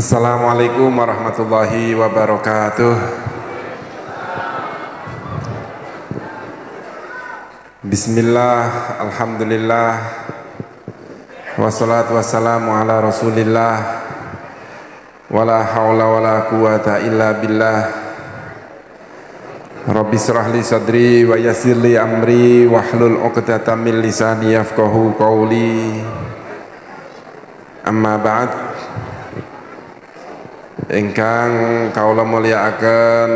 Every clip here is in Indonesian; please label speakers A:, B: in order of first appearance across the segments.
A: Assalamualaikum warahmatullahi wabarakatuh. Bismillah, alhamdulillah, wassalatu wassalamu ala rasulillah, wala hawla wala quwata illa billah. Rabbi shrah li sadri wa yassir li amri wahlul 'uqdatam min lisani yafqahu qawli. Amma ba'd. Ingkang kaula mulyakaken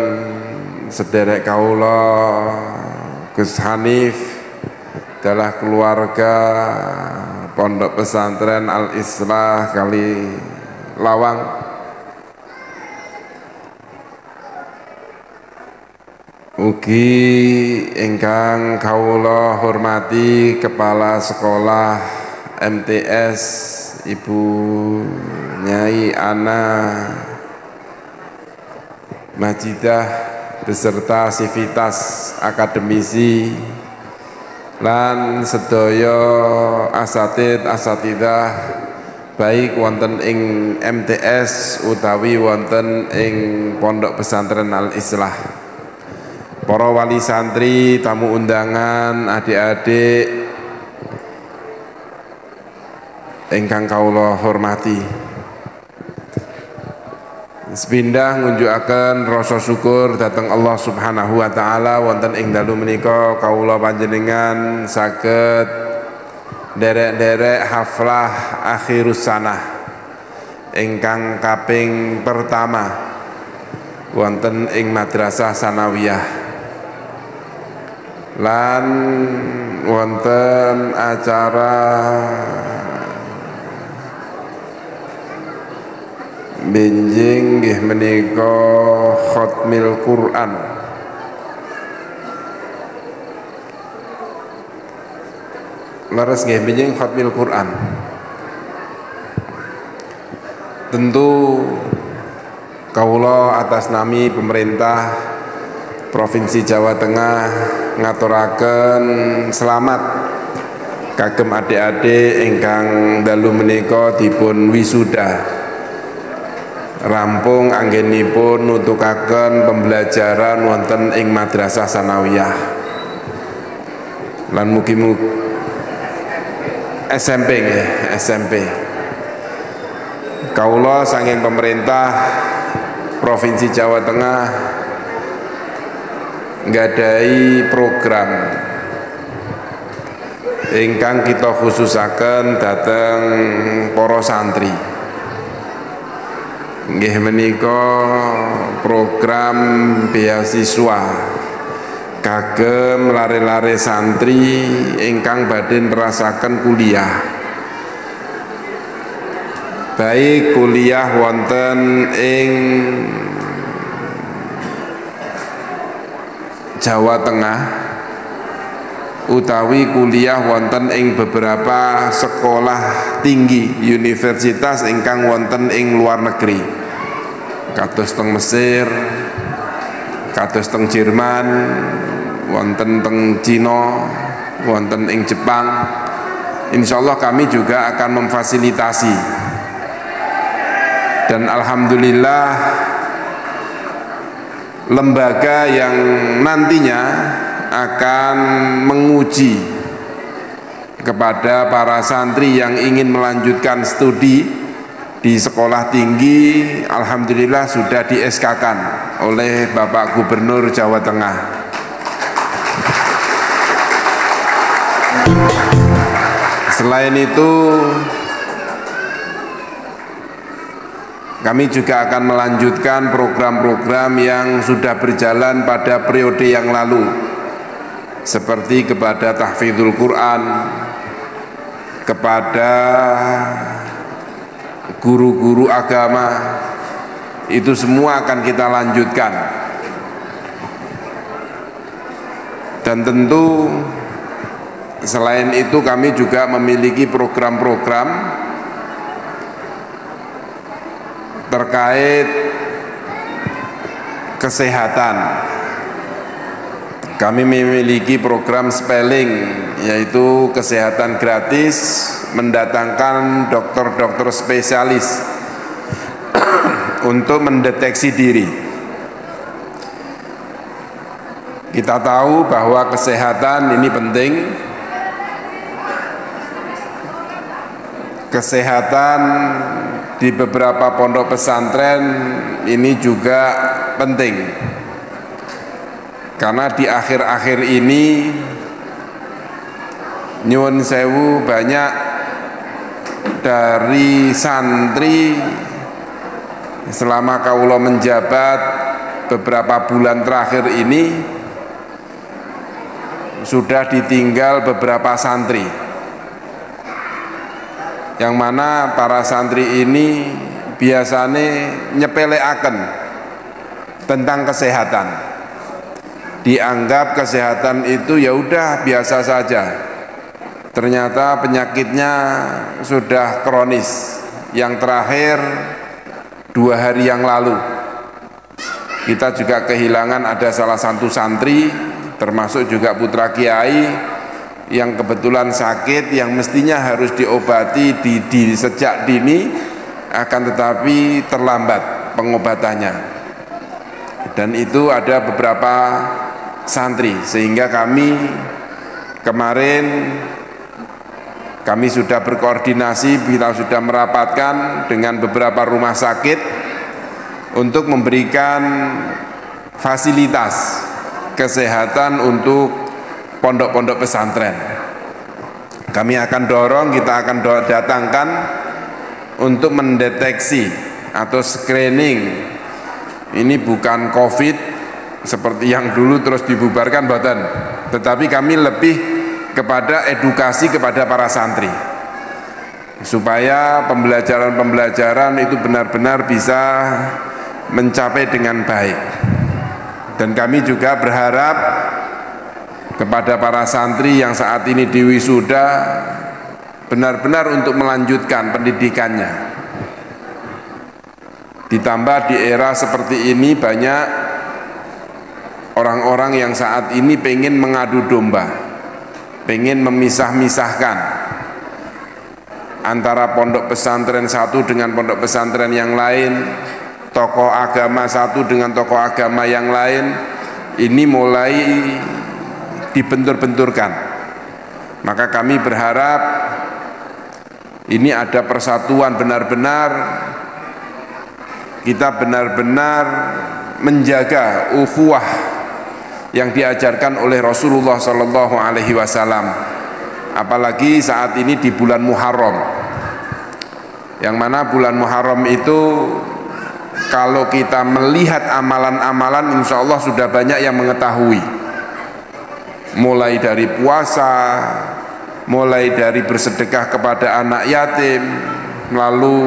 A: sederek kaula Gus Hanif adalah keluarga Pondok Pesantren Al-Islah Kali Lawang. Ugi ingkang kaula hormati Kepala Sekolah MTS Ibu Nyai Ana Majidah beserta sivitas akademisi lan sedaya asatidah baik wonten ing MTS utawi wonten ing Pondok Pesantren Al-Islah, para wali santri, tamu undangan, adik-adik ingkang kawula hormati. Sepindah ngunjukaken rasa syukur dhateng Allah Subhanahu wa taala wonten ing dalu menika kawula panjenengan saged derek-derek haflah akhirus sanah ingkang kaping pertama wonten ing Madrasah Sanawiyah lan wonten acara benjing nggih menika khatmil Quran. Leres nggih benjing khatmil Quran. Tentu kawula atas nami pemerintah Provinsi Jawa Tengah ngaturaken selamat kagem adik-adik ingkang dalu menika dipun wisuda rampung anggenipun nutukaken pembelajaran wonten ing Madrasah Sanawiyah lan mugi-mugi SMP nggih, SMP. Kawula saking pemerintah Provinsi Jawa Tengah nggadahi program ingkang kita khususaken dhateng para santri. Nggih menika program beasiswa kagem lare-lare santri ingkang badhe nerasaken kuliah, baik kuliah wonten ing Jawa Tengah utawi kuliah wonten ing beberapa sekolah tinggi universitas ingkang wonten ing luar negeri, kados teng Mesir, kados teng Jerman, wonten teng Cina, wonten ing Jepang. Insyaallah kami juga akan memfasilitasi, dan alhamdulillah lembaga yang nantinya akan menguji kepada para santri yang ingin melanjutkan studi di sekolah tinggi, alhamdulillah sudah di SK-kan oleh Bapak Gubernur Jawa Tengah. Selain itu, kami juga akan melanjutkan program-program yang sudah berjalan pada periode yang lalu, seperti kepada tahfidzul Quran, kepada guru-guru agama, itu semua akan kita lanjutkan. Dan tentu selain itu kami juga memiliki program-program terkait kesehatan. Kami memiliki program spelling, yaitu kesehatan gratis, mendatangkan dokter-dokter spesialis untuk mendeteksi diri. Kita tahu bahwa kesehatan ini penting. Kesehatan di beberapa pondok pesantren ini juga penting. Karena di akhir-akhir ini nyuwun sewu banyak dari santri selama kaula menjabat beberapa bulan terakhir ini sudah ditinggal beberapa santri, yang mana para santri ini biasanya nyepeleaken tentang kesehatan, dianggap kesehatan itu ya udah biasa saja. Ternyata penyakitnya sudah kronis. Yang terakhir 2 hari yang lalu kita juga kehilangan ada salah satu santri, termasuk juga putra kiai yang kebetulan sakit, yang mestinya harus diobati di sejak dini, akan tetapi terlambat pengobatannya. Dan itu ada beberapa santri, sehingga kami sudah berkoordinasi, kita sudah merapatkan dengan beberapa rumah sakit untuk memberikan fasilitas kesehatan untuk pondok-pondok pesantren. Kami akan dorong, kita akan datangkan untuk mendeteksi atau screening. Ini bukan COVID seperti yang dulu terus dibubarkan, mboten. Tetapi kami lebih kepada edukasi kepada para santri, supaya pembelajaran itu benar-benar bisa mencapai dengan baik. Dan kami juga berharap kepada para santri yang saat ini di wisuda benar-benar untuk melanjutkan pendidikannya. Ditambah di era seperti ini banyak orang-orang yang saat ini pengen mengadu domba, pengen memisah-misahkan antara pondok pesantren satu dengan pondok pesantren yang lain, tokoh agama satu dengan tokoh agama yang lain. Ini mulai dibentur-benturkan. Maka kami berharap ini ada persatuan, benar-benar kita benar-benar menjaga ukhuwah yang diajarkan oleh Rasulullah Sallallahu Alaihi Wasallam. Apalagi saat ini di bulan Muharram, yang mana bulan Muharram itu kalau kita melihat amalan-amalan, insya Allah sudah banyak yang mengetahui. Mulai dari puasa, mulai dari bersedekah kepada anak yatim, lalu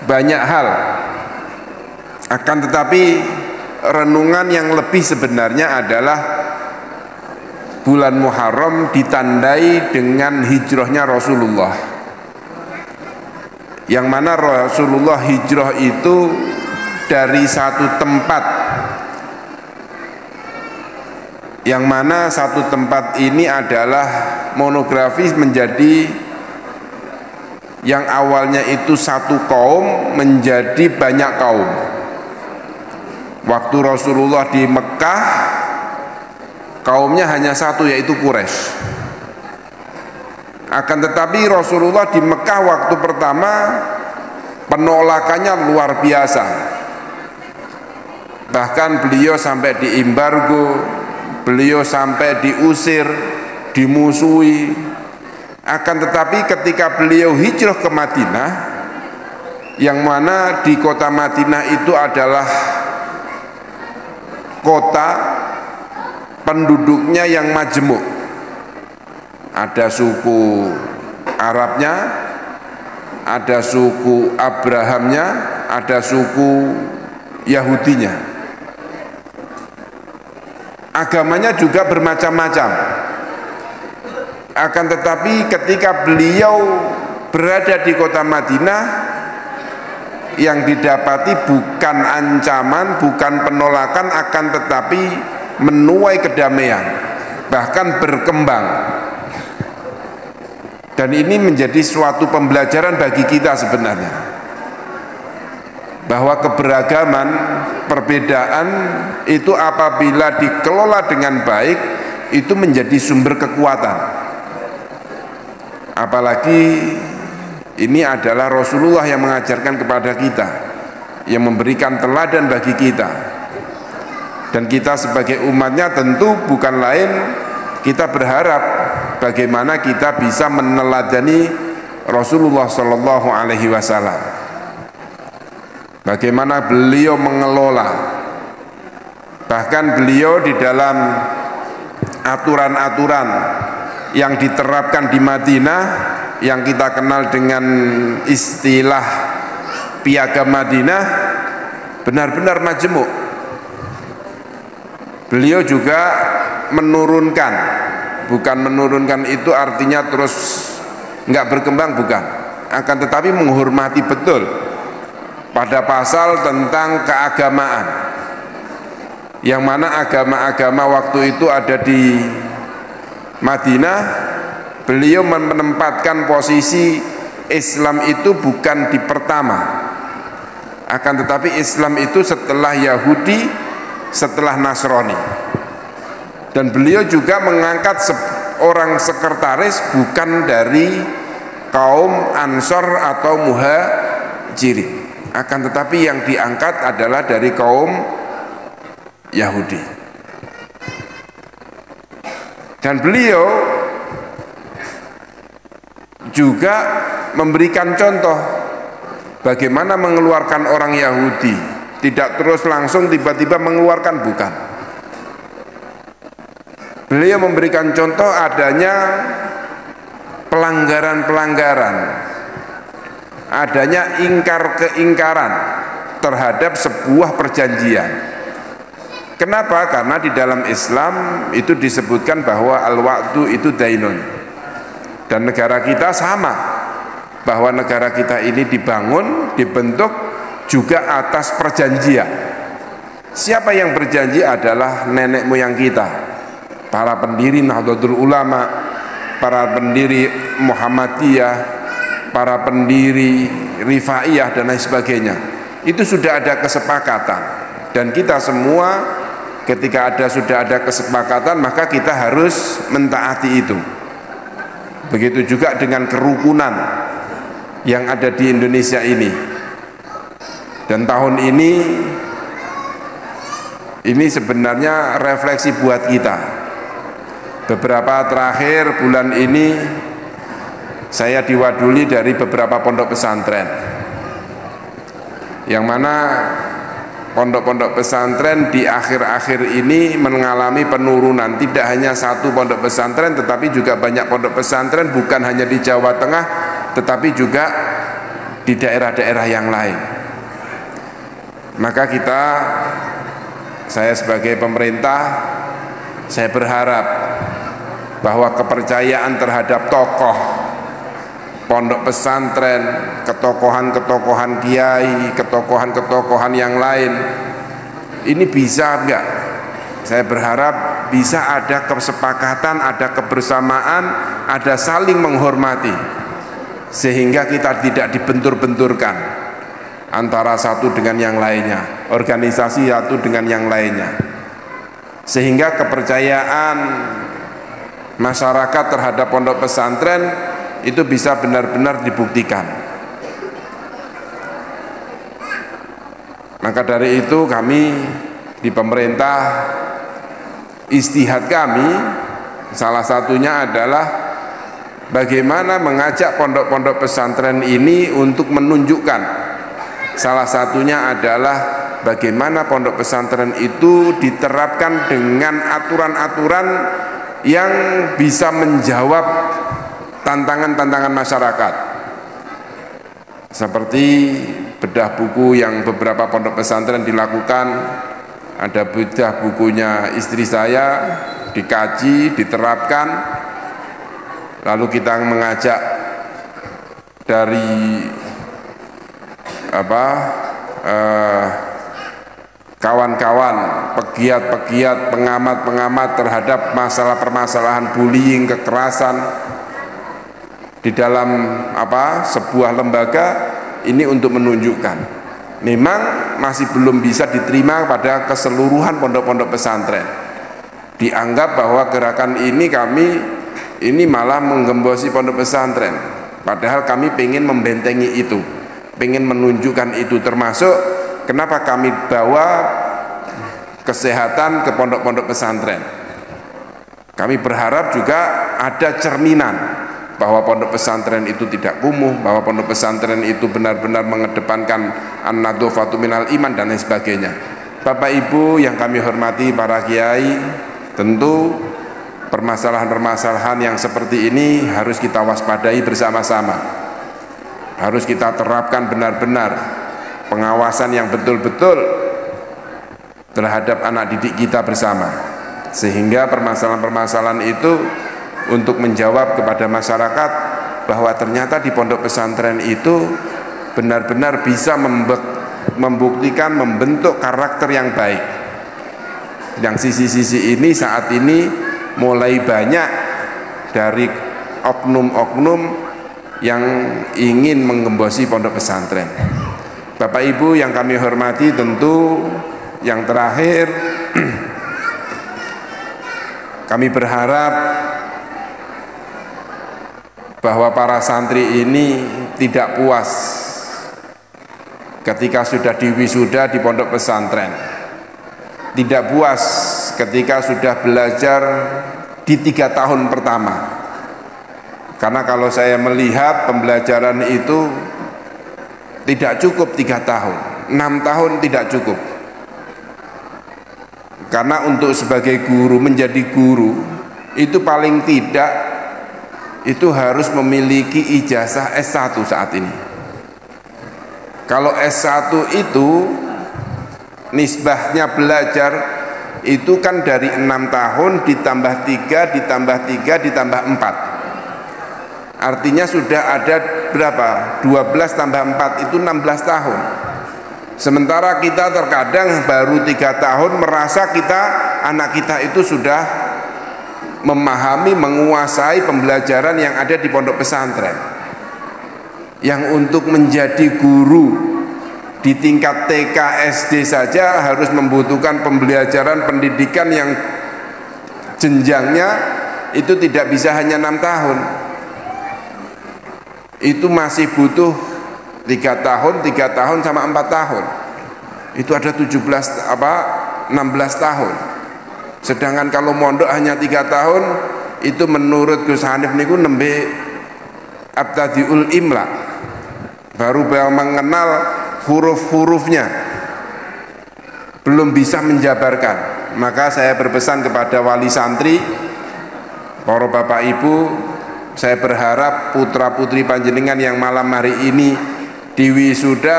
A: banyak hal. Akan tetapi renungan yang lebih sebenarnya adalah bulan Muharram ditandai dengan hijrahnya Rasulullah, yang mana Rasulullah hijrah itu dari satu tempat, yang mana satu tempat ini adalah monografis menjadi yang awalnya itu satu kaum menjadi banyak kaum. Waktu Rasulullah di Mekah, kaumnya hanya satu, yaitu Quraisy. Akan tetapi Rasulullah di Mekah waktu pertama penolakannya luar biasa. Bahkan beliau sampai diembargo, beliau sampai diusir, dimusuhi. Akan tetapi ketika beliau hijrah ke Madinah, yang mana di kota Madinah itu adalah kota penduduknya yang majemuk, ada suku Arabnya, ada suku Abrahamnya, ada suku Yahudinya. Agamanya juga bermacam-macam. Akan tetapi ketika beliau berada di kota Madinah, yang didapati bukan ancaman, bukan penolakan, akan tetapi menuai kedamaian, bahkan berkembang. Dan ini menjadi suatu pembelajaran bagi kita sebenarnya. bahwa keberagaman, perbedaan itu apabila dikelola dengan baik itu menjadi sumber kekuatan. Apalagi ini adalah Rasulullah yang mengajarkan kepada kita, yang memberikan teladan bagi kita, dan kita sebagai umatnya tentu bukan lain kita berharap bagaimana kita bisa meneladani Rasulullah Shallallahu Alaihi Wasallam, bagaimana beliau mengelola, bahkan beliau di dalam aturan-aturan yang diterapkan di Madinah yang kita kenal dengan istilah piagam Madinah benar-benar majemuk. Beliau juga menurunkan, bukan menurunkan itu artinya terus nggak berkembang, bukan, akan tetapi menghormati betul pada pasal tentang keagamaan, yang mana agama-agama waktu itu ada di Madinah. Beliau menempatkan posisi Islam itu bukan di pertama, akan tetapi Islam itu setelah Yahudi, setelah Nasrani. Dan beliau juga mengangkat seorang sekretaris bukan dari kaum Ansor atau Muhajirin, akan tetapi yang diangkat adalah dari kaum Yahudi. Dan beliau juga memberikan contoh bagaimana mengeluarkan orang Yahudi, tidak terus langsung tiba-tiba mengeluarkan, bukan. Beliau memberikan contoh adanya pelanggaran-pelanggaran, adanya ingkar-keingkaran terhadap sebuah perjanjian. Kenapa? Karena di dalam Islam itu disebutkan bahwa al-wa'du itu dainun. Dan negara kita sama, bahwa negara kita ini dibangun, dibentuk juga atas perjanjian. Siapa yang berjanji adalah nenek moyang kita, para pendiri Nahdlatul Ulama, para pendiri Muhammadiyah, para pendiri Rifaiyah dan lain sebagainya. Itu sudah ada kesepakatan, dan kita semua ketika sudah ada kesepakatan maka kita harus mentaati itu. Begitu juga dengan kerukunan yang ada di Indonesia ini. Dan tahun ini sebenarnya refleksi buat kita. Beberapa terakhir bulan ini saya diwaduli dari beberapa pondok pesantren, yang mana pondok-pondok pesantren di akhir-akhir ini mengalami penurunan. Tidak hanya satu pondok pesantren, tetapi juga banyak pondok pesantren, bukan hanya di Jawa Tengah, tetapi juga di daerah-daerah yang lain. Maka saya sebagai pemerintah, saya berharap bahwa kepercayaan terhadap tokoh pondok pesantren, ketokohan-ketokohan kiai, ketokohan-ketokohan yang lain, ini bisa enggak? Saya berharap bisa ada kesepakatan, ada kebersamaan, ada saling menghormati, sehingga kita tidak dibentur-benturkan antara satu dengan yang lainnya, organisasi satu dengan yang lainnya, sehingga kepercayaan masyarakat terhadap pondok pesantren itu bisa benar-benar dibuktikan. Maka dari itu kami di pemerintah, istihad kami salah satunya adalah bagaimana mengajak pondok-pondok pesantren ini untuk menunjukkan, salah satunya adalah bagaimana pondok pesantren itu diterapkan dengan aturan-aturan yang bisa menjawab tantangan-tantangan masyarakat, seperti bedah buku yang beberapa pondok pesantren dilakukan. Ada bedah bukunya istri saya, dikaji, diterapkan, lalu kita mengajak dari kawan-kawan, pegiat-pegiat, pengamat-pengamat terhadap masalah permasalahan bullying, kekerasan di dalam sebuah lembaga ini, untuk menunjukkan memang masih belum bisa diterima pada keseluruhan pondok-pondok pesantren. Dianggap bahwa gerakan ini malah menggembosi pondok pesantren, padahal kami ingin membentengi itu, ingin menunjukkan itu, termasuk kenapa kami bawa kesehatan ke pondok-pondok pesantren. Kami berharap juga ada cerminan bahwa pondok pesantren itu tidak kumuh, bahwa pondok pesantren itu benar-benar mengedepankan an-nadhofatu minal iman dan lain sebagainya. Bapak Ibu yang kami hormati, para kiai, tentu permasalahan-permasalahan yang seperti ini harus kita waspadai bersama-sama. Harus kita terapkan benar-benar pengawasan yang betul-betul terhadap anak didik kita bersama, sehingga permasalahan-permasalahan itu untuk menjawab kepada masyarakat bahwa ternyata di pondok pesantren itu benar-benar bisa membuktikan, membentuk karakter yang baik. Yang sisi-sisi ini saat ini mulai banyak dari oknum-oknum yang ingin menggembosi pondok pesantren. Bapak Ibu yang kami hormati, tentu yang terakhir kami berharap bahwa para santri ini tidak puas ketika sudah diwisuda di pondok pesantren, tidak puas ketika sudah belajar di 3 tahun pertama. Karena kalau saya melihat pembelajaran itu tidak cukup 3 tahun, 6 tahun tidak cukup. Karena untuk sebagai guru, menjadi guru itu paling tidak itu harus memiliki ijazah S1 saat ini. Kalau S1 itu nisbahnya belajar itu kan dari 6 tahun ditambah 3 ditambah 3 ditambah 4. Artinya sudah ada berapa? 12 tambah 4 itu 16 tahun. Sementara kita terkadang baru 3 tahun merasa anak kita itu sudah memahami, menguasai pembelajaran yang ada di pondok pesantren. Yang untuk menjadi guru di tingkat TK, SD saja harus membutuhkan pembelajaran pendidikan yang jenjangnya itu tidak bisa hanya 6 tahun. Itu masih butuh 3 tahun, 3 tahun sama 4 tahun. Itu ada 16 tahun. Sedangkan kalau mondok hanya 3 tahun, itu menurut Gus Hanif niku nembe abtadiul imla, baru mengenal huruf-hurufnya, belum bisa menjabarkan. Maka saya berpesan kepada wali santri, para bapak ibu, saya berharap putra putri panjenengan yang malam hari ini diwisuda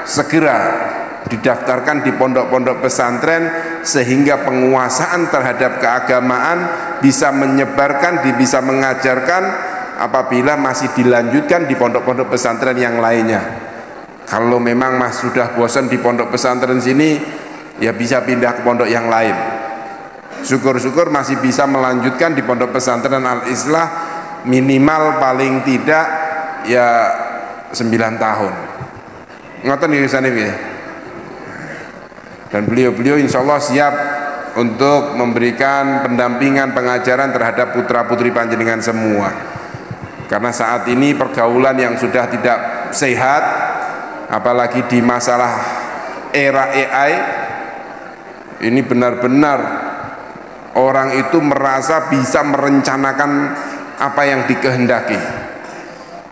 A: segera didaftarkan di pondok-pondok pesantren, sehingga penguasaan terhadap keagamaan bisa menyebarkan, bisa mengajarkan apabila masih dilanjutkan di pondok-pondok pesantren yang lainnya. Kalau memang Mas sudah bosan di pondok pesantren sini, ya bisa pindah ke pondok yang lain. Syukur-syukur masih bisa melanjutkan di pondok pesantren Al-Islah, minimal paling tidak ya 9 tahun. Ngoten nggih Gus Hanif ya. Dan beliau-beliau insya Allah siap untuk memberikan pendampingan, pengajaran terhadap putra-putri panjenengan semua. Karena saat ini pergaulan yang sudah tidak sehat, apalagi di masalah era AI, ini benar-benar orang itu merasa bisa merencanakan apa yang dikehendaki.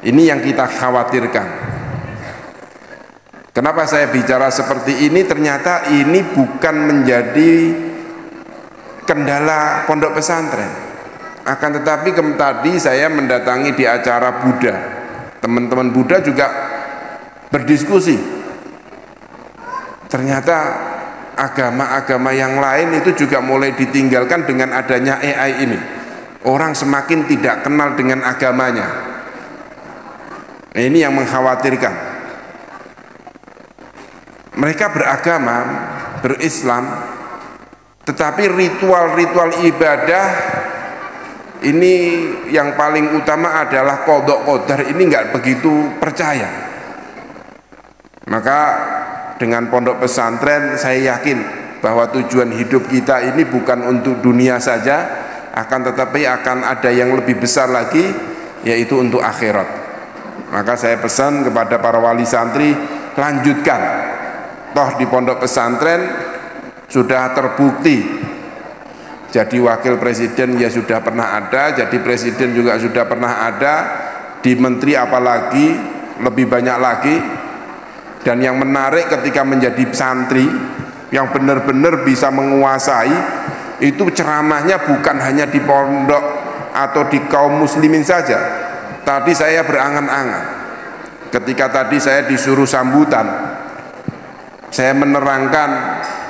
A: Ini yang kita khawatirkan. Kenapa saya bicara seperti ini? Ternyata ini bukan menjadi kendala pondok pesantren. Akan tetapi tadi saya mendatangi di acara Buddha. Teman-teman Buddha juga berdiskusi. Ternyata agama-agama yang lain itu juga mulai ditinggalkan dengan adanya AI ini. Orang semakin tidak kenal dengan agamanya. Nah, ini yang mengkhawatirkan. Mereka beragama, berislam, tetapi ritual-ritual ibadah ini yang paling utama adalah qadha qadar, ini nggak begitu percaya. Maka dengan pondok pesantren, saya yakin bahwa tujuan hidup kita ini bukan untuk dunia saja, akan tetapi akan ada yang lebih besar lagi, yaitu untuk akhirat. Maka saya pesan kepada para wali santri, lanjutkan. Toh di pondok pesantren sudah terbukti, jadi wakil presiden ya sudah pernah ada, jadi presiden juga sudah pernah ada, di menteri apalagi lebih banyak lagi. Dan yang menarik ketika menjadi santri yang benar-benar bisa menguasai, itu ceramahnya bukan hanya di pondok atau di kaum muslimin saja. Tadi saya berangan-angan ketika tadi saya disuruh sambutan, saya menerangkan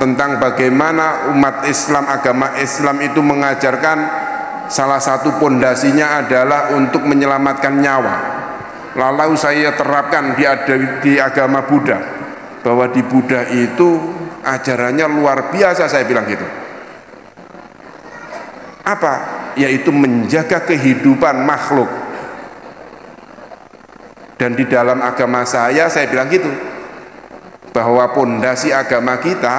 A: tentang bagaimana umat Islam, agama Islam itu mengajarkan salah satu pondasinya adalah untuk menyelamatkan nyawa. Lalu saya terapkan di agama Buddha, bahwa di Buddha itu ajarannya luar biasa, saya bilang gitu. Apa? Yaitu menjaga kehidupan makhluk. Dan di dalam agama saya bilang gitu, bahwa pondasi agama kita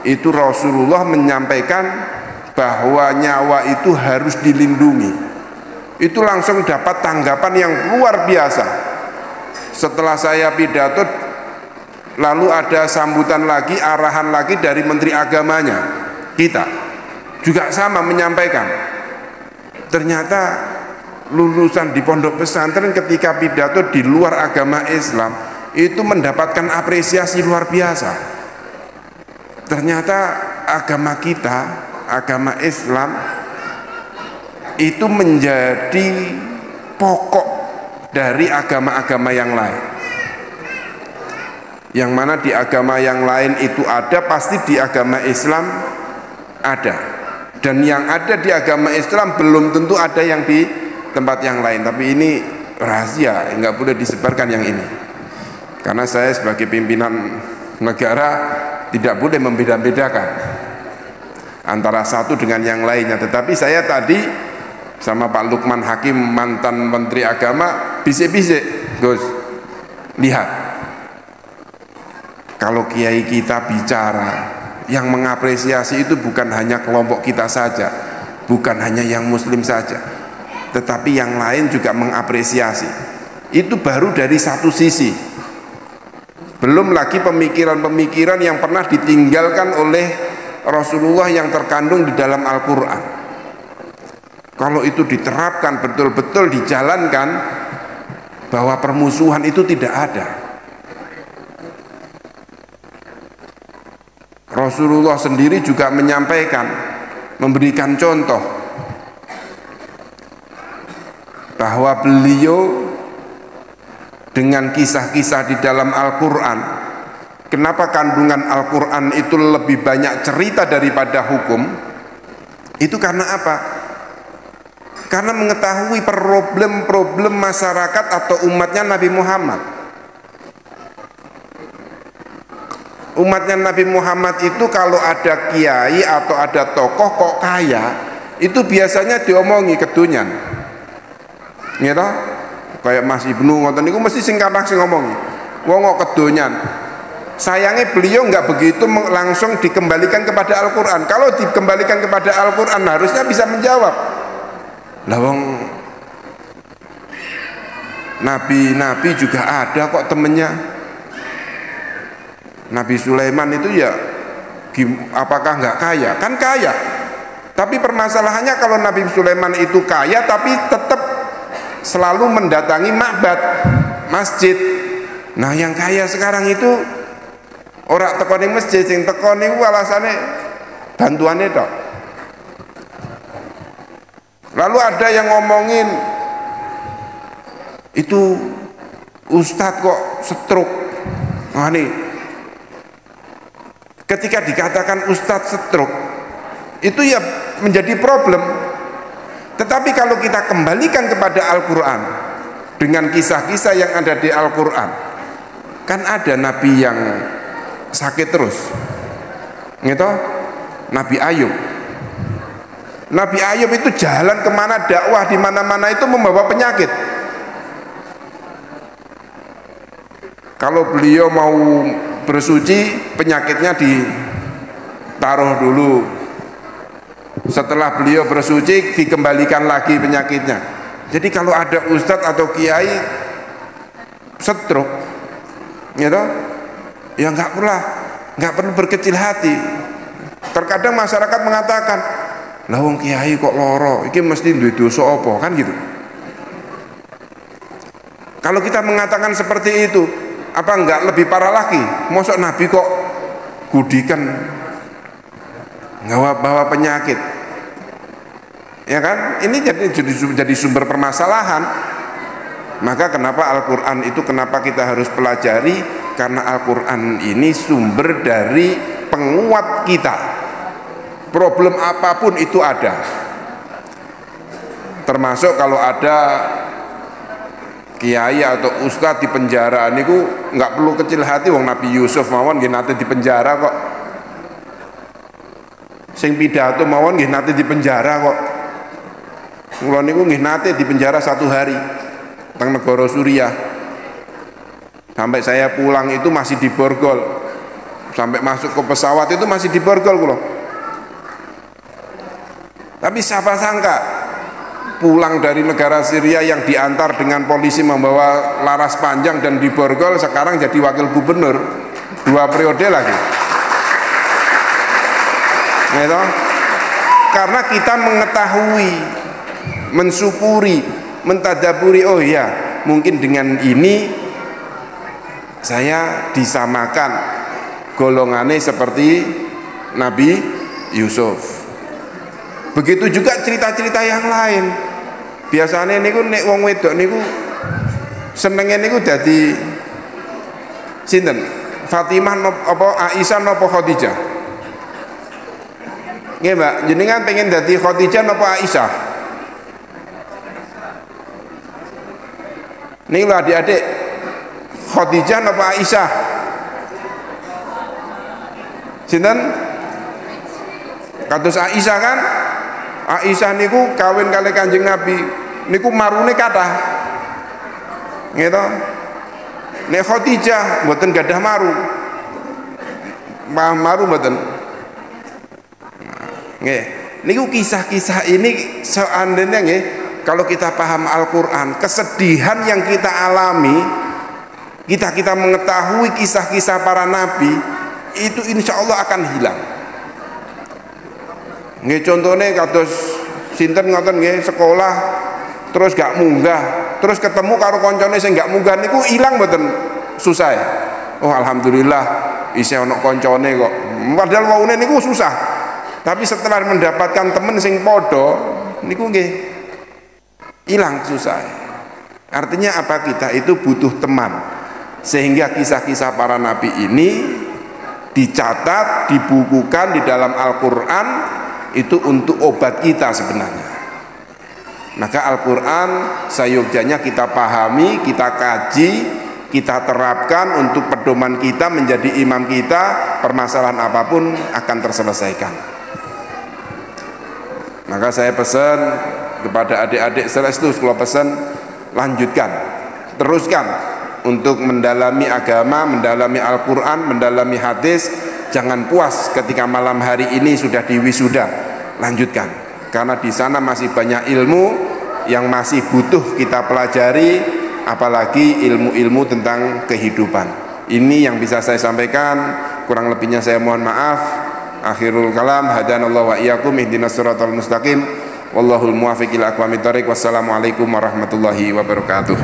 A: itu Rasulullah menyampaikan bahwa nyawa itu harus dilindungi. Itu langsung dapat tanggapan yang luar biasa. Setelah saya pidato, lalu ada sambutan lagi, arahan lagi dari menteri agamanya kita, juga sama menyampaikan. Ternyata lulusan di pondok pesantren ketika pidato di luar agama Islam itu mendapatkan apresiasi luar biasa. Ternyata agama kita, agama Islam itu menjadi pokok dari agama-agama yang lain. Yang mana di agama yang lain itu ada, pasti di agama Islam ada. Dan yang ada di agama Islam belum tentu ada yang di tempat yang lain. Tapi ini rahasia, nggak boleh disebarkan yang ini. Karena saya sebagai pimpinan negara tidak boleh membeda-bedakan antara satu dengan yang lainnya. Tetapi saya tadi sama Pak Lukman Hakim, mantan Menteri Agama, bisik-bisik, Gus, lihat, kalau kiai kita bicara, yang mengapresiasi itu bukan hanya kelompok kita saja, bukan hanya yang muslim saja, tetapi yang lain juga mengapresiasi. Itu baru dari satu sisi. Belum lagi pemikiran-pemikiran yang pernah ditinggalkan oleh Rasulullah yang terkandung di dalam Al-Quran. Kalau itu diterapkan betul-betul dijalankan, bahwa permusuhan itu tidak ada. Rasulullah sendiri juga menyampaikan, memberikan contoh bahwa beliau dengan kisah-kisah di dalam Al-Quran. Kenapa kandungan Al-Quran itu lebih banyak cerita daripada hukum? Itu karena apa? Karena mengetahui problem-problem masyarakat atau umatnya Nabi Muhammad. Umatnya Nabi Muhammad itu kalau ada kiai atau ada tokoh kok kaya, itu biasanya diomongi kedunyan. Gitu? Kayak Mas Ibnu ngoten niku mesti sing kadang sing ngomongi. Wong kok kedunyan. Sayangnya beliau nggak begitu langsung dikembalikan kepada Al-Quran. Kalau dikembalikan kepada Al-Quran harusnya bisa menjawab. Lah wong nabi juga ada kok temennya. Nabi Sulaiman itu ya apakah nggak kaya? Kan kaya. Tapi permasalahannya kalau Nabi Sulaiman itu kaya tapi tetap selalu mendatangi ma'bad, masjid. Nah yang kaya sekarang itu ora teko ning masjid, sing teko niku alasane bantuane tok. Lalu ada yang ngomongin itu ustadz kok stroke. Nah nih, ketika dikatakan ustadz stroke itu ya menjadi problem. Tetapi kalau kita kembalikan kepada Al-Quran dengan kisah-kisah yang ada di Al-Quran, kan ada nabi yang sakit terus, gitu? Nabi Ayub. Nabi Ayub itu jalan kemana, dakwah di mana-mana itu membawa penyakit. Kalau beliau mau bersuci, penyakitnya ditaruh dulu. Setelah beliau bersuci, dikembalikan lagi penyakitnya. Jadi kalau ada ustadz atau kiai stroke, gitu, ya nggak perlu berkecil hati. Terkadang masyarakat mengatakan, lah wong kiai kok loro, iki mesti duwe dosa apa, kan gitu. Kalau kita mengatakan seperti itu, apa enggak lebih parah lagi? Mosok Nabi kok gudikan bawa penyakit, ya kan? Ini jadi sumber permasalahan. Maka kenapa Al-Quran itu, kenapa kita harus pelajari? Karena Al-Quran ini sumber dari penguat kita. Problem apapun itu ada. Termasuk kalau ada kiai atau ustadz di penjara niku nggak perlu kecil hati, wong Nabi Yusuf mawon nggih nate di penjara kok. Sing pidato mawon nggih nate di penjara kok. Kula niku nggih nate di penjara 1 hari teng negara Suriah. Sampai saya pulang itu masih diborgol. Sampai masuk ke pesawat itu masih diborgol kula. Tapi siapa sangka pulang dari negara Syria yang diantar dengan polisi membawa laras panjang dan diborgol, sekarang jadi wakil gubernur 2 periode lagi. Gitu? Karena kita mengetahui, mensyukuri, mentadaburi, oh iya, mungkin dengan ini saya disamakan golongannya seperti Nabi Yusuf. Begitu juga cerita-cerita yang lain. Biasanya niku nek wong wedok niku senenge niku dadi sinten? Fatimah apa Aisyah napa Khadijah? Nggih, Mbak, jenengan pengen dadi Khadijah napa Aisyah? Niku lho adik-adik, Khadijah napa Aisyah? Sinten? Kados Aisyah kan? Aisyah niku kawin kali Kanjeng Nabi niku marune kathah. Gitu. Nek Khadijah mboten gadah maru. Maru mboten. Nggih. Niku kisah-kisah ini seandainya nggih, kalau kita paham Al-Qur'an, kesedihan yang kita alami, kita mengetahui kisah-kisah para nabi, itu insya Allah akan hilang. Nggih, contohnya kados sinten ngoten nggih, sekolah terus gak munggah, terus ketemu karo koncone sing gak munggah niku ilang mboten susah ya? Oh alhamdulillah isih ana koncone kok. Padahal waune niku susah. Tapi setelah mendapatkan temen sing padha niku nggih ilang susah. Artinya apa? Kita itu butuh teman. Sehingga kisah-kisah para nabi ini dicatat, dibukukan di dalam Al-Qur'an, itu untuk obat kita sebenarnya. Maka Al-Quran seyogyanya kita pahami, kita kaji, kita terapkan untuk pedoman kita, menjadi imam kita, permasalahan apapun akan terselesaikan. Maka saya pesan kepada adik-adik Celestus, kalau pesan lanjutkan, teruskan untuk mendalami agama, mendalami Al-Quran, mendalami hadis. Jangan puas ketika malam hari ini sudah diwisuda, lanjutkan, karena di sana masih banyak ilmu yang masih butuh kita pelajari, apalagi ilmu-ilmu tentang kehidupan. Ini yang bisa saya sampaikan, kurang lebihnya saya mohon maaf. Akhirul kalam, hadanallahu wa iyyakum ihdinas siratal mustaqim, wallahul muwaffiq ila aqwamit thoriq. Wassalamualaikum warahmatullahi wabarakatuh.